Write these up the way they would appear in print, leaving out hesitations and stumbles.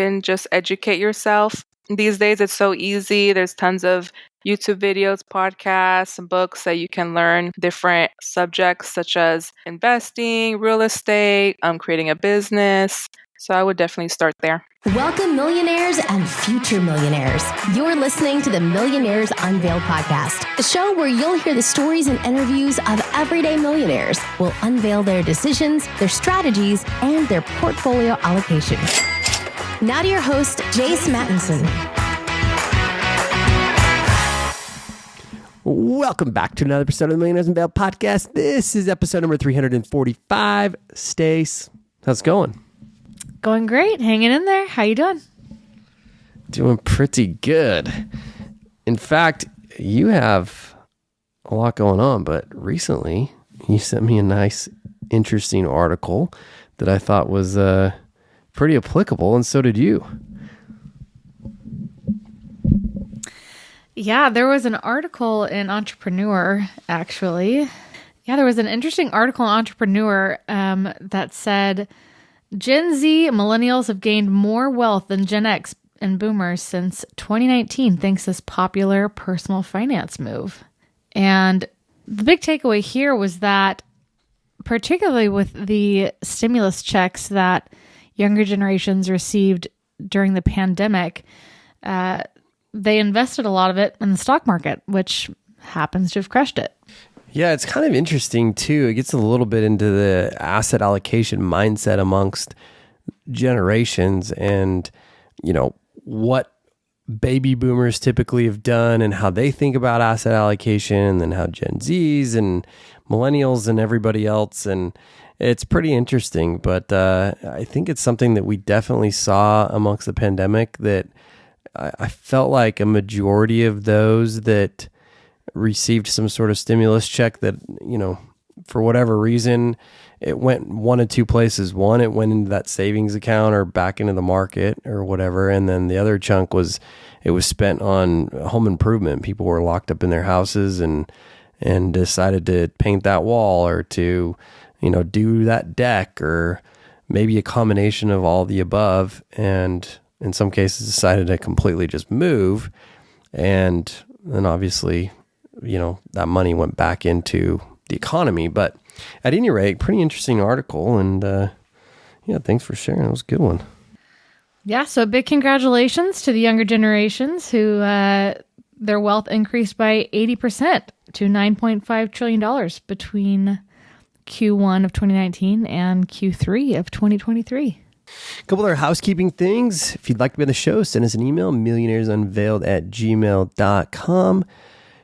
and just educate yourself. These days, it's so easy. There's tons of YouTube videos, podcasts, books that you can learn different subjects such as investing, real estate, creating a business. So I would definitely start there. Welcome, millionaires and future millionaires. You're listening to the Millionaires Unveiled podcast, a show where you'll hear the stories and interviews of everyday millionaires. We'll unveil their decisions, their strategies, and their portfolio allocation. Now to your host, Jace Mattinson. Welcome back to another episode of the Millionaires Unveiled podcast. This is episode number 345. Stace, how's it going? Going great. Hanging in there. How you doing? Doing pretty good. In fact, you have a lot going on, but recently you sent me a nice, interesting article that I thought was pretty applicable, and so did you. Yeah, there was an article in Entrepreneur, actually. Yeah, there was an interesting article in Entrepreneur that said, Gen Z millennials have gained more wealth than Gen X and boomers since 2019 thanks to this popular personal finance move. And the big takeaway here was that, particularly with the stimulus checks that younger generations received during the pandemic, they invested a lot of it in the stock market, which happens to have crushed it. Yeah, it's kind of interesting too. It gets a little bit into the asset allocation mindset amongst generations and, you know, what baby boomers typically have done and how they think about asset allocation, and then how Gen Zs and millennials and everybody else. And it's pretty interesting, but I think it's something that we definitely saw amongst the pandemic, that I felt like a majority of those that received some sort of stimulus check that, you know, for whatever reason, it went one of two places. One, it went into that savings account or back into the market or whatever. And then the other chunk was spent on home improvement. People were locked up in their houses and decided to paint that wall or to, you know, do that deck, or maybe a combination of all the above. And in some cases decided to completely just move. And then obviously, you know, that money went back into the economy. But at any rate, pretty interesting article. And yeah, thanks for sharing. It was a good one. Yeah, so big congratulations to the younger generations who their wealth increased by 80% to $9.5 trillion between Q1 of 2019 and Q3 of 2023. A couple other housekeeping things. If you'd like to be on the show, send us an email, millionairesunveiled@gmail.com.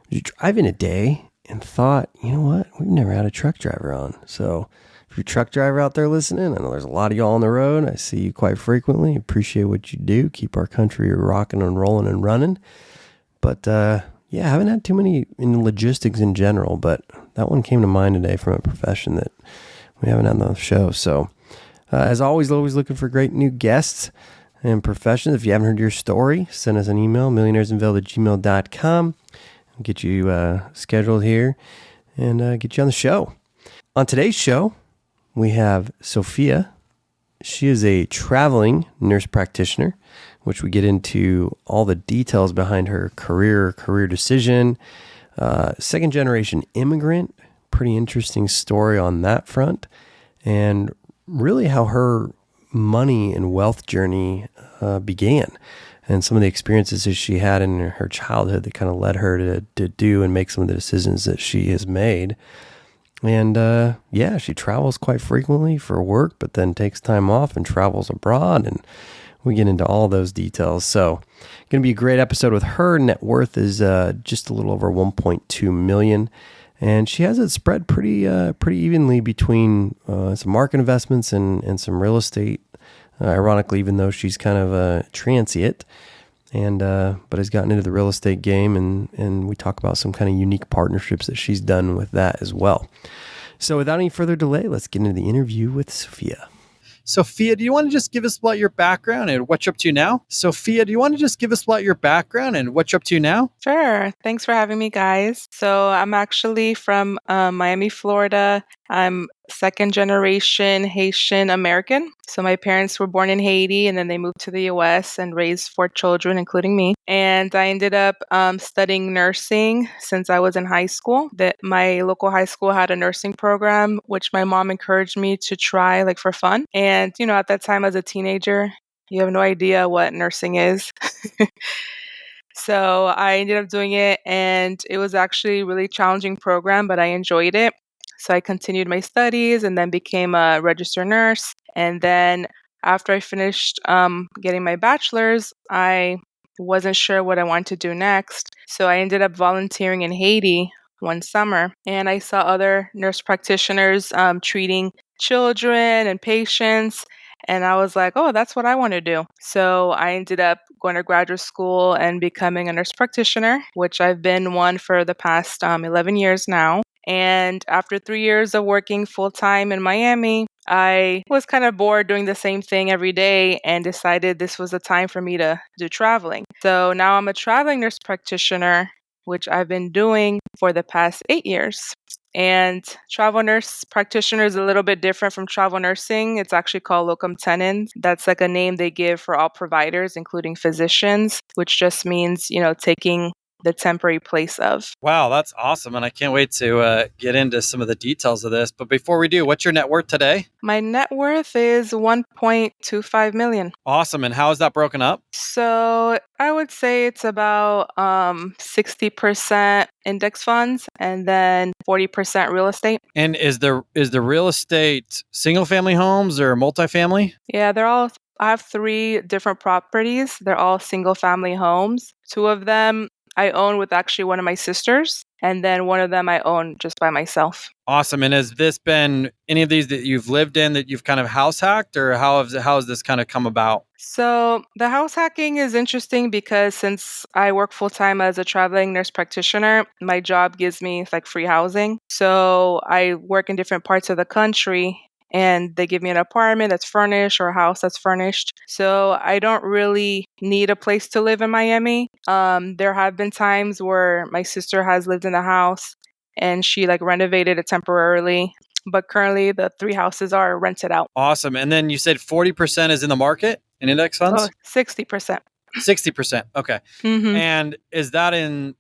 You're driving a day and thought, you know what? We've never had a truck driver on. So if you're a truck driver out there listening, I know there's a lot of y'all on the road. I see you quite frequently. Appreciate what you do. Keep our country rocking and rolling and running. But yeah, I haven't had too many in logistics in general, but that one came to mind today from a profession that we haven't had on the show. So as always looking for great new guests and professions. If you haven't heard your story, send us an email, millionairesunveiled@gmail.com. We'll get you scheduled here and get you on the show. On today's show, we have Sophia. She is a traveling nurse practitioner, which we get into all the details behind her career decision. Second generation immigrant, pretty interesting story on that front. And really how her money and wealth journey began, and some of the experiences that she had in her childhood that kind of led her to do and make some of the decisions that she has made. And yeah, she travels quite frequently for work, but then takes time off and travels abroad, and we get into all those details. So going to be a great episode with her. Net worth is just a little over 1.2 million. And she has it spread pretty evenly between some market investments and some real estate. Ironically, even though she's kind of a transient, and but has gotten into the real estate game, and we talk about some kind of unique partnerships that she's done with that as well. So without any further delay, let's get into the interview with Sophia. Sophia, do you want to just give us about your background and what you're up to now? Sophia, do you want to just give us about your background and what you're up to now? Sure. Thanks for having me, guys. So I'm actually from Miami, Florida. I'm second generation Haitian American. So my parents were born in Haiti and then they moved to the US and raised 4 children, including me. And I ended up studying nursing since I was in high school. That my local high school had a nursing program, which my mom encouraged me to try like for fun. And, at that time as a teenager, you have no idea what nursing is. So I ended up doing it, and it was actually a really challenging program, but I enjoyed it. So I continued my studies and then became a registered nurse. And then after I finished getting my bachelor's, I wasn't sure what I wanted to do next. So I ended up volunteering in Haiti one summer, and I saw other nurse practitioners treating children and patients. And I was like, oh, that's what I want to do. So I ended up going to graduate school and becoming a nurse practitioner, which I've been one for the past 11 years now. And after 3 years of working full time in Miami, I was kind of bored doing the same thing every day and decided this was the time for me to do traveling. So now I'm a traveling nurse practitioner, which I've been doing for the past 8 years. And travel nurse practitioner is a little bit different from travel nursing. It's actually called Locum Tenen. That's like a name they give for all providers, including physicians, which just means, taking the temporary place of. Wow, that's awesome. And I can't wait to get into some of the details of this. But before we do, what's your net worth today? My net worth is 1.25 million. Awesome. And how is that broken up? So I would say it's about 60% index funds and then 40% real estate. And is the real estate single family homes or multifamily? Yeah, I have 3 different properties. They're all single family homes. 2 of them I own with actually one of my sisters, and then one of them I own just by myself. Awesome. And has this been any of these that you've lived in that you've kind of house hacked, or how has this kind of come about? So the house hacking is interesting because since I work full time as a traveling nurse practitioner, my job gives me like free housing. So I work in different parts of the country and they give me an apartment that's furnished or a house that's furnished. So I don't really need a place to live in Miami. There have been times where my sister has lived in the house and she like renovated it temporarily. But currently the 3 houses are rented out. Awesome. And then you said 40% is in the market in index funds? Oh, 60%. 60%. Okay. Mm-hmm. And is that in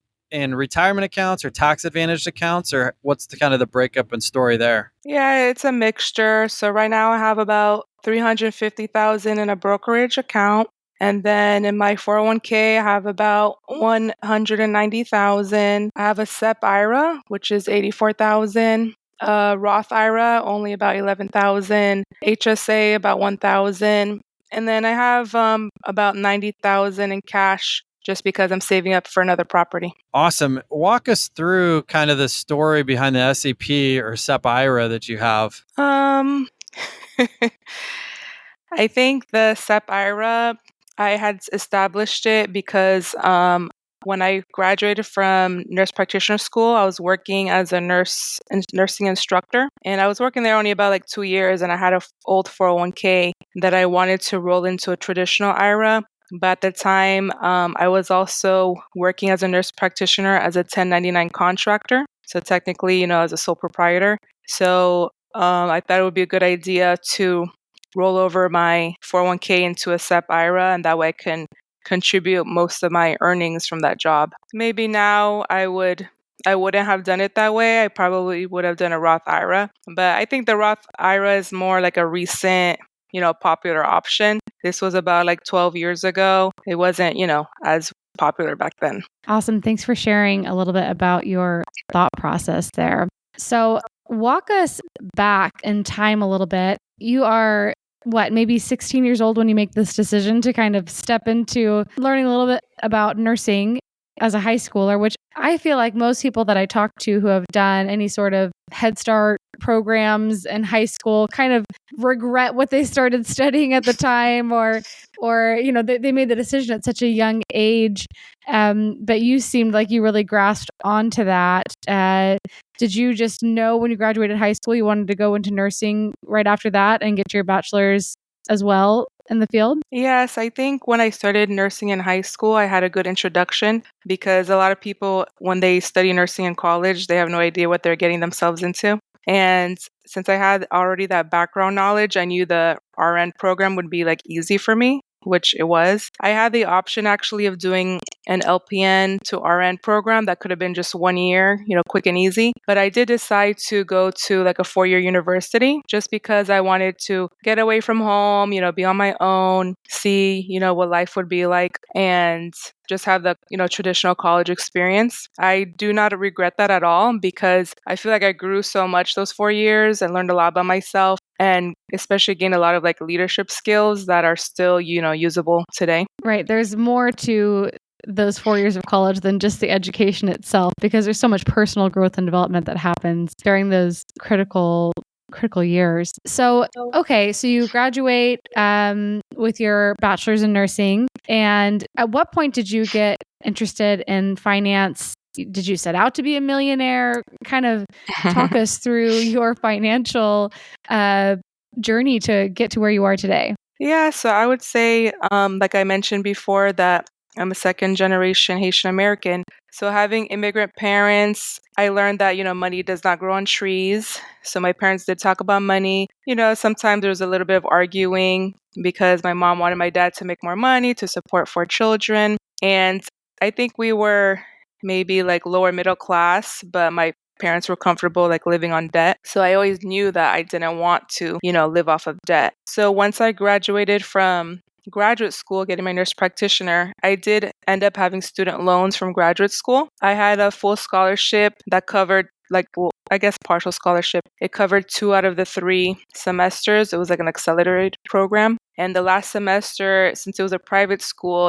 retirement accounts or tax advantaged accounts, or what's the kind of the breakup and story there? Yeah, it's a mixture. So right now I have about 350,000 in a brokerage account. And then in my 401k, I have about 190,000. I have a SEP IRA, which is 84,000. Roth IRA, only about 11,000. HSA, about 1,000. And then I have about 90,000 in cash just because I'm saving up for another property. Awesome. Walk us through kind of the story behind the SEP or SEP IRA that you have. I think the SEP IRA, I had established it because when I graduated from nurse practitioner school, I was working as a nursing instructor. And I was working there only about like 2 years, and I had an old 401k that I wanted to roll into a traditional IRA. But at the time, I was also working as a nurse practitioner as a 1099 contractor. So technically, as a sole proprietor. So I thought it would be a good idea to roll over my 401k into a SEP IRA, and that way I can contribute most of my earnings from that job. Maybe now I wouldn't have done it that way. I probably would have done a Roth IRA. But I think the Roth IRA is more like a recent, popular option. This was about like 12 years ago. It wasn't, as popular back then. Awesome. Thanks for sharing a little bit about your thought process there. So walk us back in time a little bit. You are maybe 16 years old when you make this decision to kind of step into learning a little bit about nursing as a high schooler, which I feel like most people that I talk to who have done any sort of Head Start programs in high school kind of regret what they started studying at the time, or they made the decision at such a young age. But you seemed like you really grasped onto that. Did you just know when you graduated high school you wanted to go into nursing right after that and get your bachelor's as well in the field? Yes, I think when I started nursing in high school, I had a good introduction because a lot of people, when they study nursing in college, they have no idea what they're getting themselves into. And since I had already that background knowledge, I knew the RN program would be like easy for me, which it was. I had the option actually of doing an LPN to RN program that could have been just 1 year, quick and easy. But I did decide to go to like a 4-year university just because I wanted to get away from home, be on my own, see, what life would be like, and just have the, traditional college experience. I do not regret that at all because I feel like I grew so much those 4 years and learned a lot about myself and especially gained a lot of like leadership skills that are still, usable today. Right. There's more to those 4 years of college than just the education itself, because there's so much personal growth and development that happens during those critical years. So, okay, so you graduate with your bachelor's in nursing. And at what point did you get interested in finance? Did you set out to be a millionaire? Kind of talk us through your financial journey to get to where you are today. Yeah, so I would say, like I mentioned before, that I'm a second generation Haitian American. So having immigrant parents, I learned that, money does not grow on trees. So my parents did talk about money. Sometimes there was a little bit of arguing because my mom wanted my dad to make more money to support 4 children. And I think we were maybe like lower middle class, but my parents were comfortable like living on debt. So I always knew that I didn't want to, live off of debt. So once I graduated from graduate school, getting my nurse practitioner, I did end up having student loans from graduate school. I had a full scholarship that covered I guess partial scholarship. It covered 2 out of the 3 semesters. It was like an accelerated program. And the last semester, since it was a private school,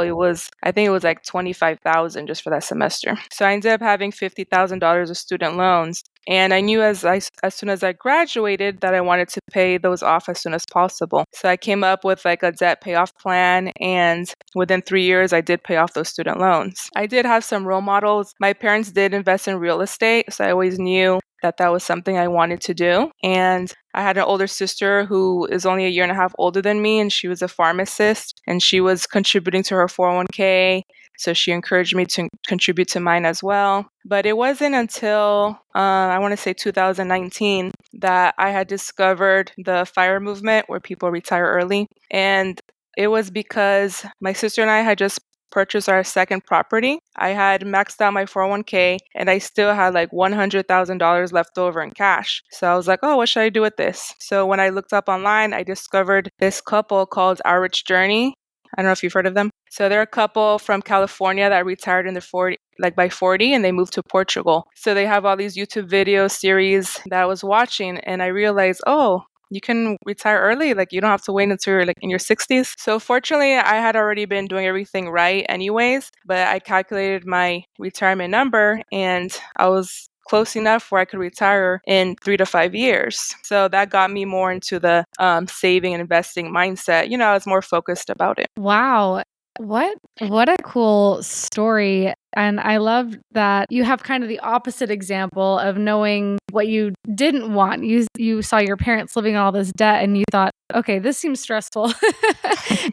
I think it was like $25,000 just for that semester. So I ended up having $50,000 of student loans. And I knew as soon as I graduated that I wanted to pay those off as soon as possible. So I came up with like a debt payoff plan, and within 3 years, I did pay off those student loans. I did have some role models. My parents did invest in real estate, so I always knew that was something I wanted to do. And I had an older sister who is only a year and a half older than me, and she was a pharmacist, and she was contributing to her 401k. So she encouraged me to contribute to mine as well. But it wasn't until, I want to say 2019, that I had discovered the FIRE movement where people retire early. And it was because my sister and I had just purchased our second property. I had maxed out my 401k and I still had like $100,000 left over in cash. So I was like, oh, what should I do with this? So when I looked up online, I discovered this couple called Our Rich Journey. I don't know if you've heard of them. So they're a couple from California that retired in by 40, and they moved to Portugal. So they have all these YouTube video series that I was watching, and I realized, oh, you can retire early. Like you don't have to wait until you're like in your 60s. So fortunately, I had already been doing everything right anyways, but I calculated my retirement number and I was close enough where I could retire in 3 to 5 years. So that got me more into the saving and investing mindset. I was more focused about it. Wow. What a cool story. And I love that you have kind of the opposite example of knowing what you didn't want. You saw your parents living on all this debt and you thought, okay, this seems stressful.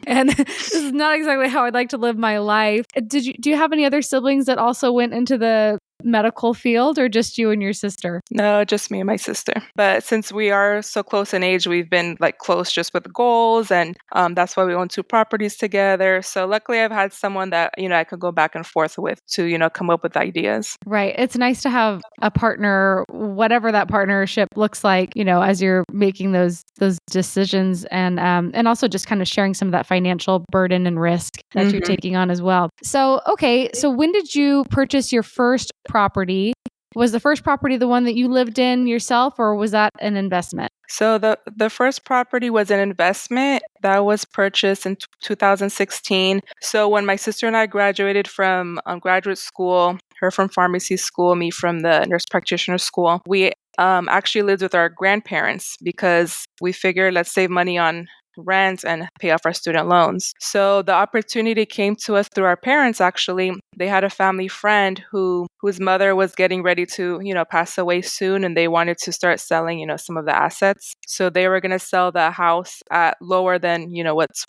And this is not exactly how I'd like to live my life. Do you have any other siblings that also went into the medical field, or just you and your sister? No, just me and my sister. But since we are so close in age, we've been like close just with goals, and that's why we own 2 properties together. So luckily I've had someone that, I could go back and forth with to, come up with ideas. Right. It's nice to have a partner, whatever that partnership looks like, as you're making those decisions, and also just kind of sharing some of that financial burden and risk that you're taking on as well. So, okay. So when did you purchase your first property? Was the first property the one that you lived in yourself, or was that an investment? So the first property was an investment that was purchased in 2016. So when my sister and I graduated from graduate school, her from pharmacy school, me from the nurse practitioner school, we actually lived with our grandparents because we figured let's save money on rent and pay off our student loans. So the opportunity came to us through our parents. Actually, they had a family friend whose mother was getting ready to, pass away soon, and they wanted to start selling, some of the assets. So they were going to sell the house at lower than,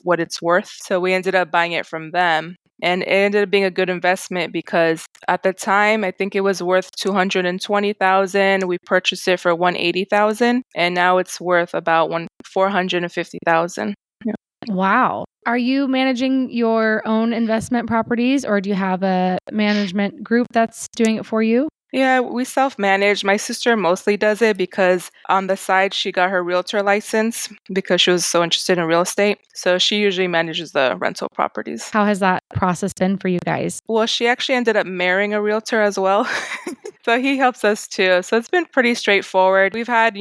what it's worth. So we ended up buying it from them. And it ended up being a good investment because at the time, I think it was worth $220,000. We purchased it for $180,000, and now it's worth about $450,000. Wow. Are you managing your own investment properties, or do you have a management group that's doing it for you? Yeah, we self-manage. My sister mostly does it because on the side, she got her realtor license because she was so interested in real estate. So she usually manages the rental properties. How has that process been for you guys? Well, she actually ended up marrying a realtor as well. So he helps us too. So it's been pretty straightforward. We've had,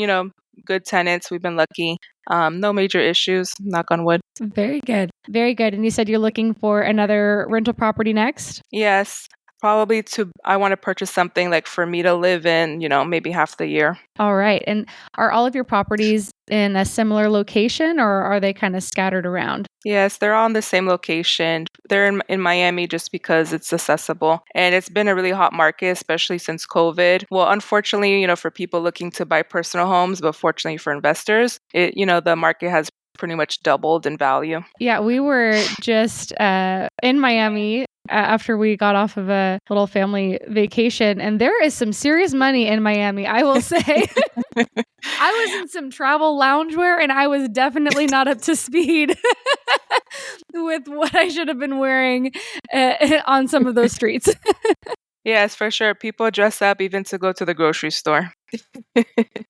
good tenants. We've been lucky. No major issues, knock on wood. Very good. Very good. And you said you're looking for another rental property next? Yes, probably I want to purchase something like for me to live in, maybe half the year. All right. And are all of your properties in a similar location, or are they kind of scattered around? Yes, they're all in the same location. They're in Miami just because it's accessible. And it's been a really hot market, especially since COVID. Well, unfortunately, for people looking to buy personal homes, but fortunately for investors, the market has pretty much doubled in value. Yeah, we were just in Miami after we got off of a little family vacation, and there is some serious money in Miami, I will say. I was in some travel loungewear, and I was definitely not up to speed with what I should have been wearing on some of those streets. Yes, for sure. People dress up even to go to the grocery store.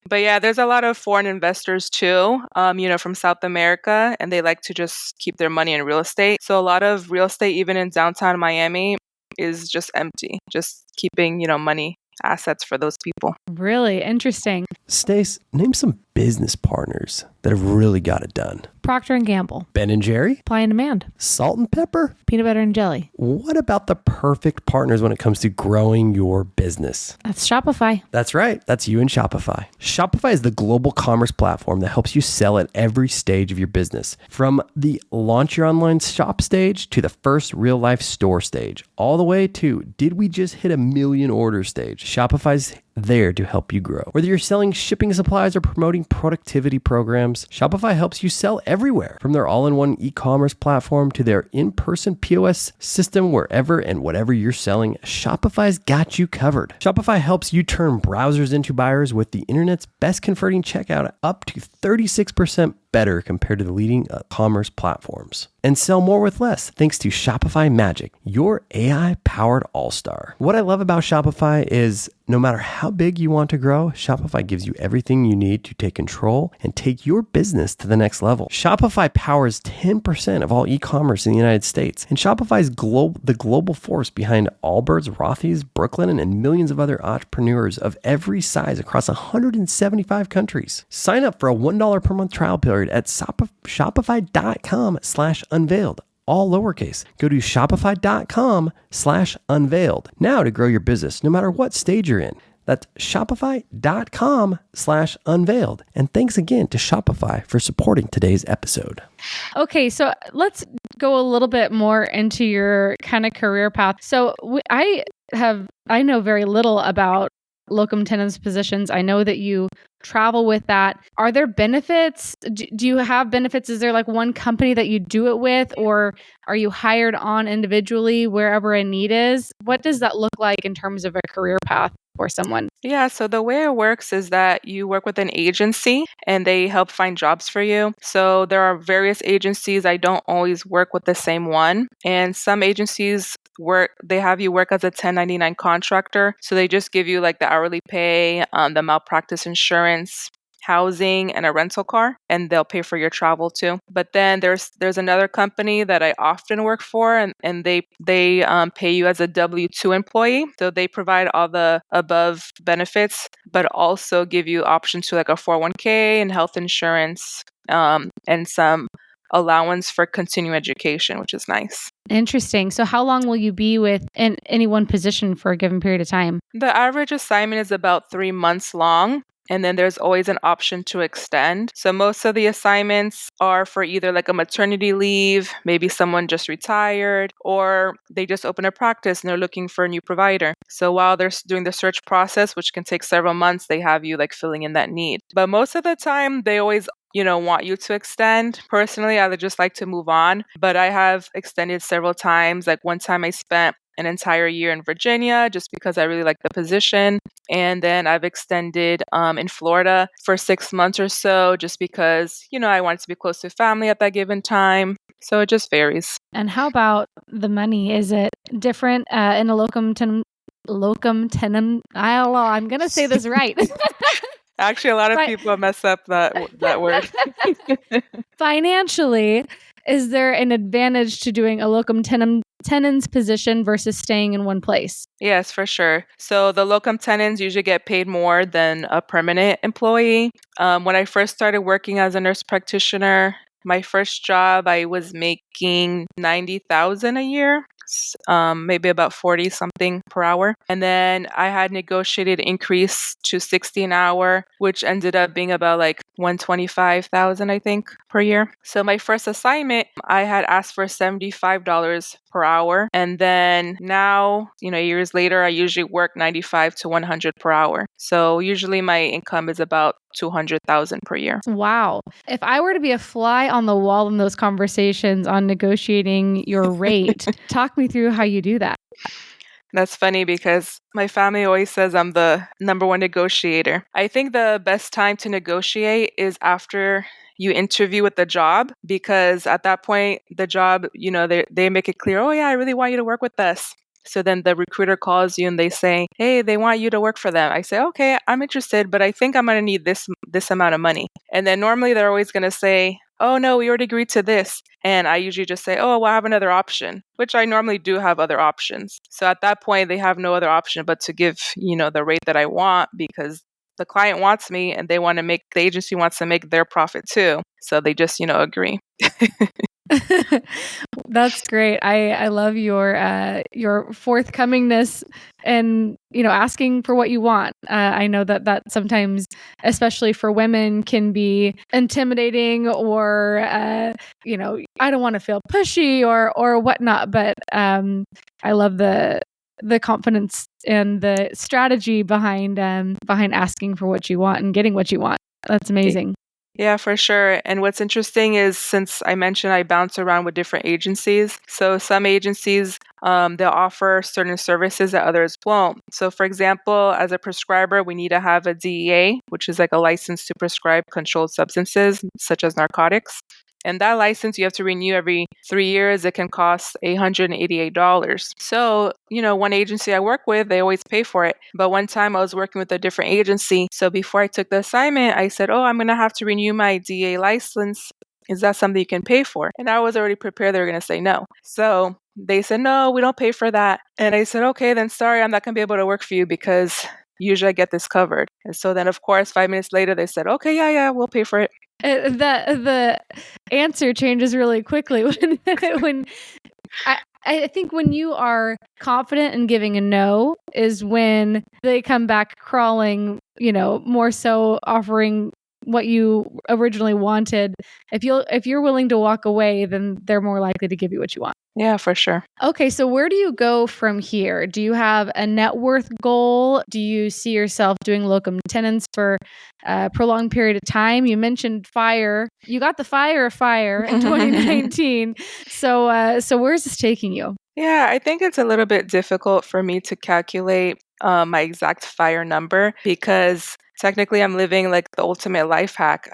But yeah, there's a lot of foreign investors too, from South America, and they like to just keep their money in real estate. So a lot of real estate, even in downtown Miami, is just empty, just keeping, money assets for those people. Really interesting. Stace, name some business partners that have really got it done. Procter & Gamble. Ben & Jerry? Supply and Demand. Salt and Pepper? Peanut Butter and Jelly. What about the perfect partners when it comes to growing your business? That's Shopify. That's right. That's you and Shopify. Shopify is the global commerce platform that helps you sell at every stage of your business. From the launch your online shop stage to the first real life store stage, all the way to did we just hit 1 million orders stage. Shopify's there to help you grow. Whether you're selling shipping supplies or promoting productivity programs, Shopify helps you sell everywhere. From their all-in-one e-commerce platform to their in-person POS system, wherever and whatever you're selling, Shopify's got you covered. Shopify helps you turn browsers into buyers with the internet's best converting checkout, up to 36% better compared to the leading commerce platforms. And sell more with less thanks to Shopify Magic, your AI-powered all-star. What I love about Shopify is no matter how big you want to grow, Shopify gives you everything you need to take control and take your business to the next level. Shopify powers 10% of all e-commerce in the United States, and Shopify is the global force behind Allbirds, Rothy's, Brooklinen, and millions of other entrepreneurs of every size across 175 countries. Sign up for a $1 per month trial period at shopify.com/unveiled. All lowercase. Go to shopify.com/unveiled now to grow your business, no matter what stage you're in. That's shopify.com/unveiled. And thanks again to Shopify for supporting today's episode. Okay, so let's go a little bit more into your kind of career path. So I know very little about locum tenens positions. I know that you travel with that. Are there benefits? Do you have benefits? Is there like one company that you do it with, or are you hired on individually wherever a need is? What does that look like in terms of a career path for someone? Yeah, so the way it works is that you work with an agency and they help find jobs for you. So there are various agencies. I don't always work with the same one. And some agencies they have you work as a 1099 contractor. So they just give you like the hourly pay, the malpractice insurance, housing, and a rental car, and they'll pay for your travel too. But then there's another company that I often work for, and they pay you as a W-2 employee. So they provide all the above benefits, but also give you options to like a 401k and health insurance, and some allowance for continuing education, which is nice. Interesting. So how long will you be with in any one position for a given period of time? The average assignment is about 3 months long. And then there's always an option to extend. So most of the assignments are for either like a maternity leave, maybe someone just retired, or they just open a practice and they're looking for a new provider. So while they're doing the search process, which can take several months, they have you like filling in that need. But most of the time, they always want you to extend. Personally, I would just like to move on, but I have extended several times. Like one time I spent an entire year in Virginia just because I really like the position. And then I've extended in Florida for 6 months or so just because, I wanted to be close to family at that given time. So it just varies. And how about the money? Is it different in a locum tenens? I don't know. I'm going to say this right. Actually, a lot of people mess up that word. Financially, is there an advantage to doing a locum tenens position versus staying in one place? Yes, for sure. So the locum tenens usually get paid more than a permanent employee. When I first started working as a nurse practitioner, my first job, I was making $90,000 a year, maybe about 40 something per hour. And then I had negotiated increase to 60 an hour, which ended up being about like 125,000, I think, per year. So my first assignment, I had asked for $75 per hour. And then now, years later, I usually work 95 to 100 per hour. So usually my income is about 200,000 per year. Wow. If I were to be a fly on the wall in those conversations on negotiating your rate, talk me through how you do that. That's funny because my family always says I'm the number one negotiator. I think the best time to negotiate is after you interview with the job, because at that point, the job, they make it clear, oh yeah, I really want you to work with us. So then the recruiter calls you and they say, hey, they want you to work for them. I say, okay, I'm interested, but I think I'm going to need this amount of money. And then normally they're always going to say, oh no, we already agreed to this. And I usually just say, oh, well, I have another option, which I normally do have other options. So at that point, they have no other option but to give, the rate that I want, because the client wants me and the agency wants to make their profit too. So they just, agree. That's great. I love your forthcomingness and asking for what you want. I know that sometimes, especially for women, can be intimidating, or I don't want to feel pushy or whatnot. But I love the confidence and the strategy behind asking for what you want and getting what you want. That's amazing. Yeah, for sure. And what's interesting is, since I mentioned I bounce around with different agencies, so some agencies, they'll offer certain services that others won't. So for example, as a prescriber, we need to have a DEA, which is like a license to prescribe controlled substances, such as narcotics. And that license you have to renew every 3 years. It can cost $888. So, one agency I work with, they always pay for it. But one time I was working with a different agency. So before I took the assignment, I said, oh, I'm going to have to renew my DA license. Is that something you can pay for? And I was already prepared they were going to say no. So they said, no, we don't pay for that. And I said, okay, then sorry, I'm not going to be able to work for you because usually I get this covered. And so then, of course, 5 minutes later, they said, okay, yeah, we'll pay for it. The answer changes really quickly when I think when you are confident in giving a no is when they come back crawling, more so offering what you originally wanted. If you're willing to walk away, then they're more likely to give you what you want. Yeah, for sure. Okay, so where do you go from here? Do you have a net worth goal? Do you see yourself doing locum tenens for a prolonged period of time? You mentioned fire. You got the fire in 2019. So where's this taking you? Yeah, I think it's a little bit difficult for me to calculate my exact fire number, because technically I'm living like the ultimate life hack.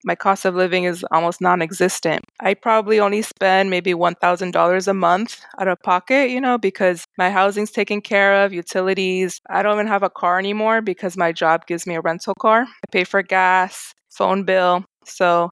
My cost of living is almost non-existent. I probably only spend maybe $1,000 a month out of pocket, because my housing's taken care of, utilities. I don't even have a car anymore because my job gives me a rental car. I pay for gas, phone bill. So,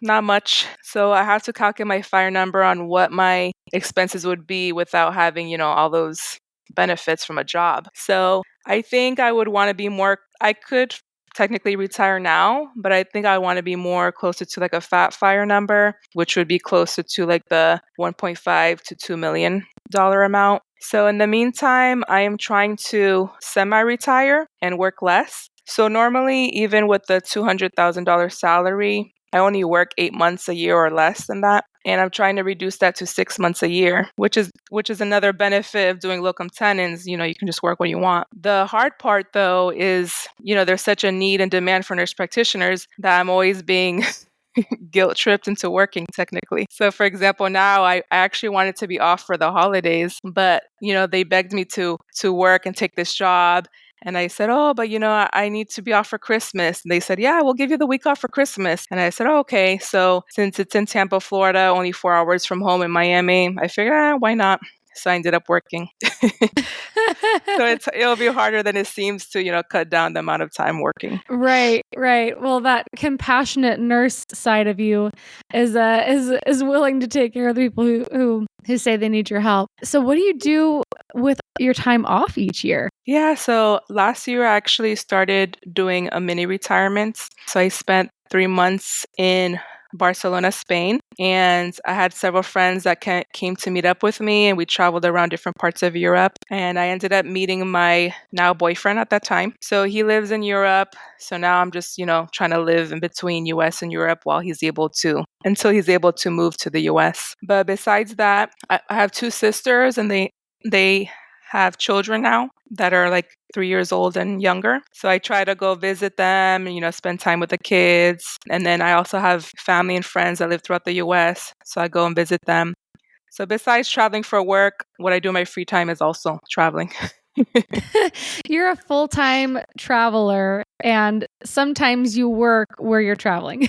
not much. So I have to calculate my fire number on what my expenses would be without having, all those benefits from a job. So I think I would want to be more, I could technically retire now, but I think I want to be more closer to like a fat fire number, which would be closer to like the 1.5 to $2 million amount. So in the meantime, I am trying to semi-retire and work less. So normally, even with the $200,000 salary, I only work 8 months a year or less than that. And I'm trying to reduce that to 6 months a year, which is another benefit of doing locum tenens. You can just work when you want. The hard part though is, there's such a need and demand for nurse practitioners that I'm always being guilt tripped into working technically. So for example, now I actually wanted to be off for the holidays, but they begged me to work and take this job. And I said, oh, but I need to be off for Christmas. And they said, yeah, we'll give you the week off for Christmas. And I said, oh, okay. So since it's in Tampa, Florida, only 4 hours from home in Miami, I figured, why not? So I ended up working. So it'll be harder than it seems to, cut down the amount of time working. Right. Well, that compassionate nurse side of you is willing to take care of the people who say they need your help. So what do you do with your time off each year? Yeah, so last year I actually started doing a mini retirement. So I spent 3 months in Barcelona, Spain, and I had several friends that came to meet up with me, and we traveled around different parts of Europe. And I ended up meeting my now boyfriend at that time. So he lives in Europe. So now I'm just, trying to live in between US and Europe until he's able to move to the US. But besides that, I have two sisters, and they have children now that are like 3 years old and younger. So I try to go visit them and, spend time with the kids. And then I also have family and friends that live throughout the US. So I go and visit them. So besides traveling for work, what I do in my free time is also traveling. You're a full-time traveler, and sometimes you work where you're traveling.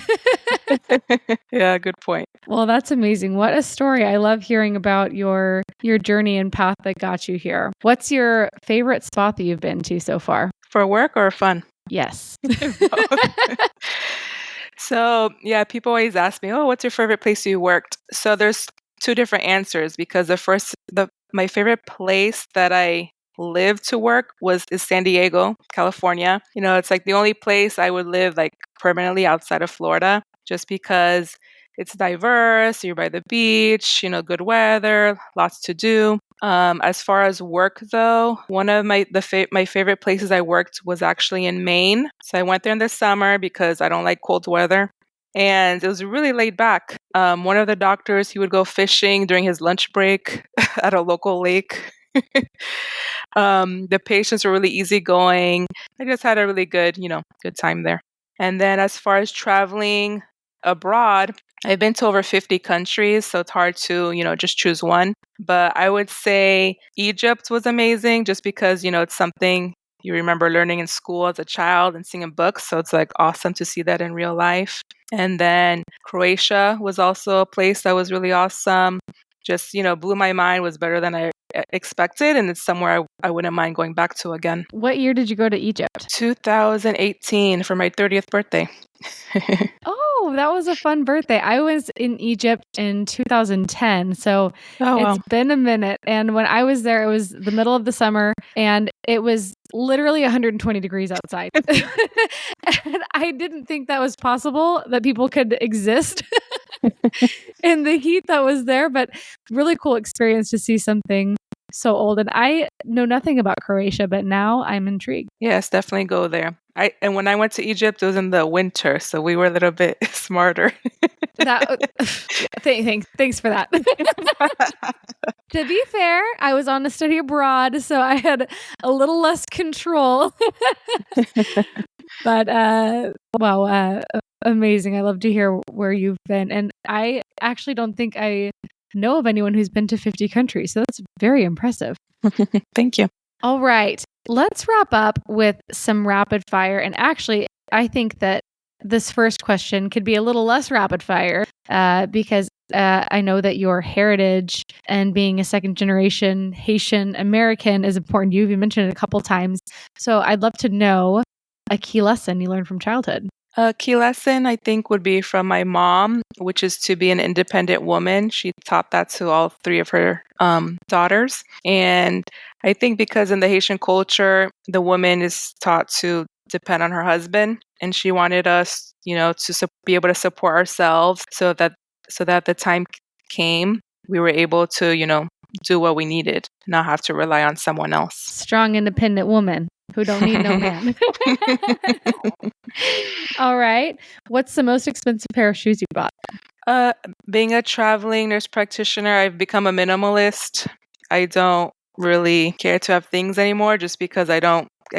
Yeah, good point. Well, that's amazing. What a story. I love hearing about your journey and path that got you here. What's your favorite spot that you've been to so far? For work or fun? Yes. So, yeah, people always ask me, oh, what's your favorite place you worked? So there's two different answers, because my favorite place that I lived to work is San Diego, California. It's like the only place I would live like permanently outside of Florida, just because it's diverse, you're by the beach, good weather, lots to do. As far as work though, one of my favorite places I worked was actually in Maine. So I went there in the summer because I don't like cold weather. And it was really laid back. One of the doctors, he would go fishing during his lunch break at a local lake. The patients were really easygoing. I just had a really good time there. And then as far as traveling abroad, I've been to over 50 countries, so it's hard to, just choose one. But I would say Egypt was amazing just because, it's something you remember learning in school as a child and seeing in books. So it's like awesome to see that in real life. And then Croatia was also a place that was really awesome. Just, blew my mind, was better than I expected. And it's somewhere I wouldn't mind going back to again. What year did you go to Egypt? 2018 for my 30th birthday. Oh, that was a fun birthday. I was in Egypt in 2010. So it's been a minute. And when I was there, it was the middle of the summer and it was literally 120 degrees outside. And I didn't think that was possible, that people could exist in the heat that was there. But really cool experience to see something so old. And I know nothing about Croatia, but now I'm intrigued. Yes, definitely go there. And when I went to Egypt, it was in the winter, so we were a little bit smarter. Thanks for that. To be fair, I was on a study abroad, so I had a little less control. But wow, amazing! I love to hear where you've been, and I actually don't think I know of anyone who's been to 50 countries, so that's very impressive. Thank you. All right, let's wrap up with some rapid fire. And actually, I think that this first question could be a little less rapid fire because I know that your heritage and being a second generation Haitian American is important to you. You mentioned it a couple times. So I'd love to know a key lesson you learned from childhood. A key lesson, I think, would be from my mom, which is to be an independent woman. She taught that to all three of her daughters. And I think because in the Haitian culture, the woman is taught to depend on her husband. And she wanted us, to be able to support ourselves so that the time came, we were able to, do what we needed, not have to rely on someone else. Strong, independent woman. who don't need no man. All right. What's the most expensive pair of shoes you bought? Being a traveling nurse practitioner, I've become a minimalist. I don't really care to have things anymore just because I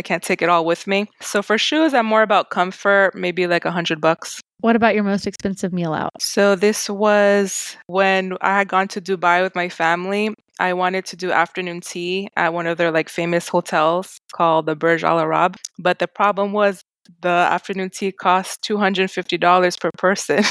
can't take it all with me. So for shoes, I'm more about comfort, maybe like $100. What about your most expensive meal out? So this was when I had gone to Dubai with my family. I wanted to do afternoon tea at one of their like famous hotels called the Burj Al Arab. But the problem was the afternoon tea cost $250 per person.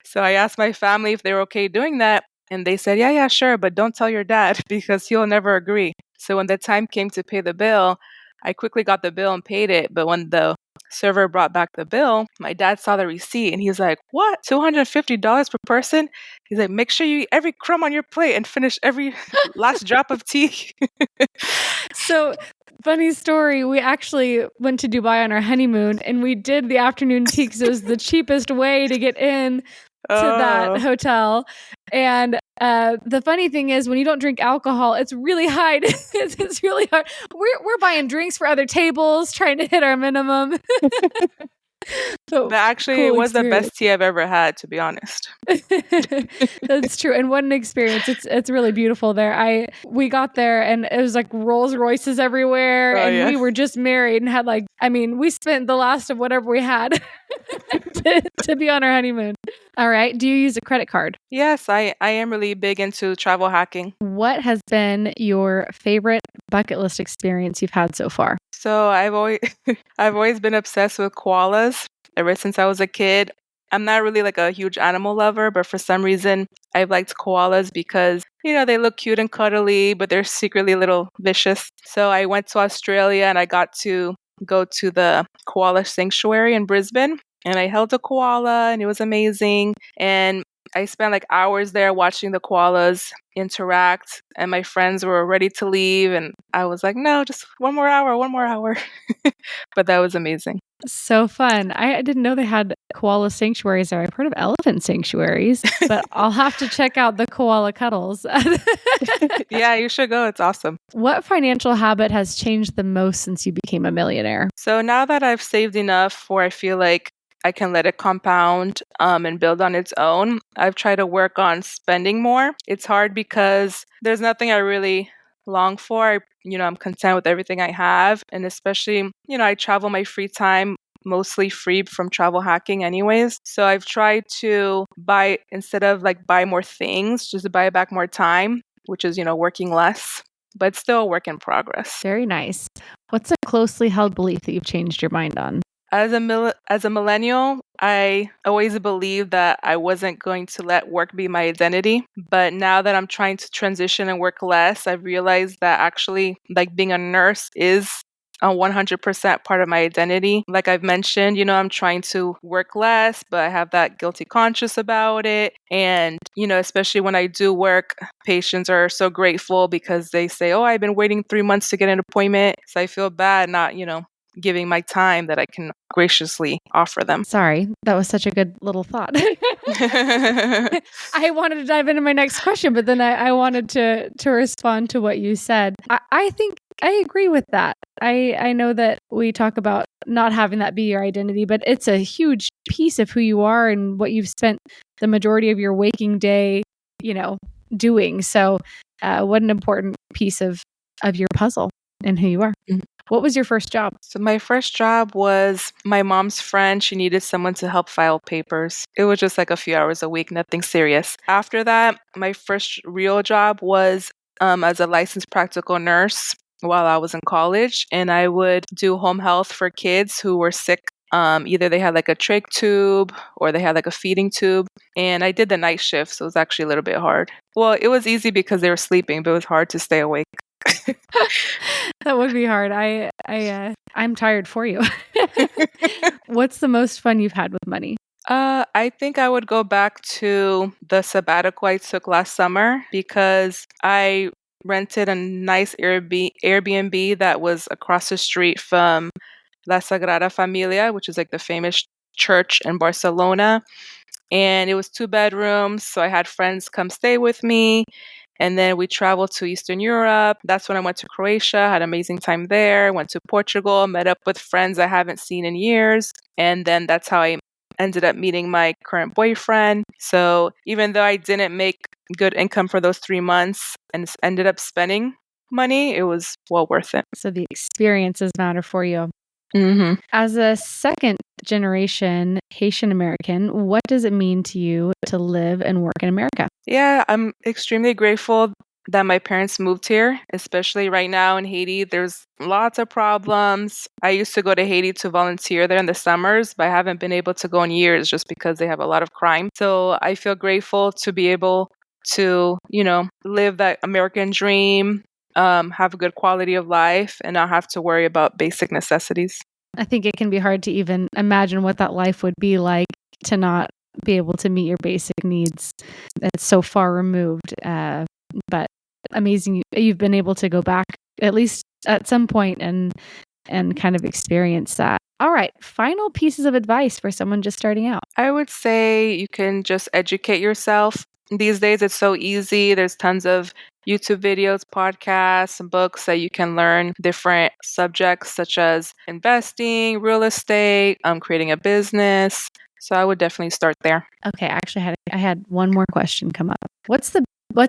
So I asked my family if they were okay doing that. And they said, yeah, sure, but don't tell your dad because he'll never agree. So when the time came to pay the bill, I quickly got the bill and paid it. But when the server brought back the bill, my dad saw the receipt and he's like, what? $250 per person? He's like, make sure you eat every crumb on your plate and finish every last drop of tea. So, funny story, we actually went to Dubai on our honeymoon and we did the afternoon tea because it was the cheapest way to get in to that hotel. And the funny thing is, when you don't drink alcohol, it's really high. It's really hard. We're buying drinks for other tables, trying to hit our minimum. But actually, it was the best tea I've ever had, to be honest. That's true. And what an experience. It's really beautiful there. We got there and it was like Rolls Royces everywhere. We were just married and had we spent the last of whatever we had to be on our honeymoon. All right. Do you use a credit card? Yes, I am really big into travel hacking. What has been your favorite bucket list experience you've had so far? So I've always been obsessed with koalas ever since I was a kid. I'm not really like a huge animal lover, but for some reason I've liked koalas because, they look cute and cuddly, but they're secretly a little vicious. So I went to Australia and I got to go to the koala sanctuary in Brisbane and I held a koala and it was amazing. And I spent like hours there watching the koalas interact and my friends were ready to leave and I was like, no, just one more hour. But that was amazing. So fun. I didn't know they had koala sanctuaries there. I've heard of elephant sanctuaries, but I'll have to check out the koala cuddles. Yeah, you should go. It's awesome. What financial habit has changed the most since you became a millionaire? So now that I've saved enough where I feel like I can let it compound and build on its own, I've tried to work on spending more. It's hard because there's nothing I really long for. I'm content with everything I have. And especially, I travel my free time mostly free from travel hacking anyways. So I've tried to buy, instead of like buy more things, just to buy back more time, which is, working less, but still a work in progress. Very nice. What's a closely held belief that you've changed your mind on? As a millennial, I always believed that I wasn't going to let work be my identity. But now that I'm trying to transition and work less, I've realized that actually like being a nurse is a 100% part of my identity. Like I've mentioned, I'm trying to work less, but I have that guilty conscience about it. And, especially when I do work, patients are so grateful because they say, oh, I've been waiting 3 months to get an appointment. So I feel bad not, giving my time that I can graciously offer them. Sorry, that was such a good little thought. I wanted to dive into my next question, but then I wanted to respond to what you said. I think I agree with that. I know that we talk about not having that be your identity, but it's a huge piece of who you are and what you've spent the majority of your waking day, doing. So what an important piece of your puzzle and who you are. Mm-hmm. What was your first job? So my first job was my mom's friend. She needed someone to help file papers. It was just like a few hours a week, nothing serious. After that, my first real job was as a licensed practical nurse while I was in college. And I would do home health for kids who were sick. Either they had like a trach tube or they had like a feeding tube. And I did the night shift, so it was actually a little bit hard. Well, it was easy because they were sleeping, but it was hard to stay awake. That would be hard. I'm tired for you. What's the most fun you've had with money? I think I would go back to the sabbatical I took last summer because I rented a nice Airbnb that was across the street from La Sagrada Familia, which is like the famous church in Barcelona. And it was 2 bedrooms, so I had friends come stay with me. And then we traveled to Eastern Europe. That's when I went to Croatia, had an amazing time there. Went to Portugal, met up with friends I haven't seen in years. And then that's how I ended up meeting my current boyfriend. So even though I didn't make good income for those 3 months and ended up spending money, it was well worth it. So the experiences matter for you. Mm-hmm. As a second generation Haitian American, what does it mean to you to live and work in America? Yeah, I'm extremely grateful that my parents moved here, especially right now in Haiti. There's lots of problems. I used to go to Haiti to volunteer there in the summers, but I haven't been able to go in years just because they have a lot of crime. So I feel grateful to be able to, live that American dream, have a good quality of life, and not have to worry about basic necessities. I think it can be hard to even imagine what that life would be like to not be able to meet your basic needs. It's so far removed. But amazing you've been able to go back at least at some point and kind of experience that. All right, final pieces of advice for someone just starting out. I would say you can just educate yourself. These days, it's so easy. There's tons of YouTube videos, podcasts, books that you can learn different subjects such as investing, real estate, creating a business. So I would definitely start there. Okay, actually, I had one more question come up. What's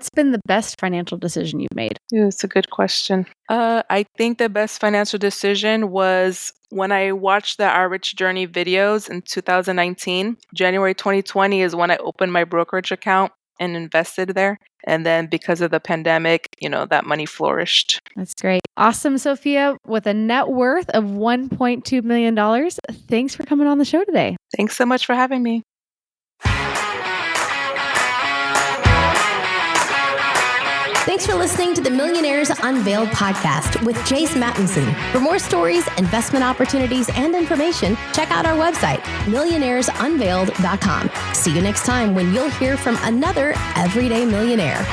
been the best financial decision you've made? Yeah, it's a good question. I think the best financial decision was when I watched the Our Rich Journey videos in 2019. January 2020 is when I opened my brokerage account and invested there. And then because of the pandemic, that money flourished. That's great. Awesome, Sophia, with a net worth of $1.2 million. Thanks for coming on the show today. Thanks so much for having me. Thanks for listening to the Millionaires Unveiled podcast with Jace Mattinson. For more stories, investment opportunities, and information, check out our website, millionairesunveiled.com. See you next time when you'll hear from another everyday millionaire.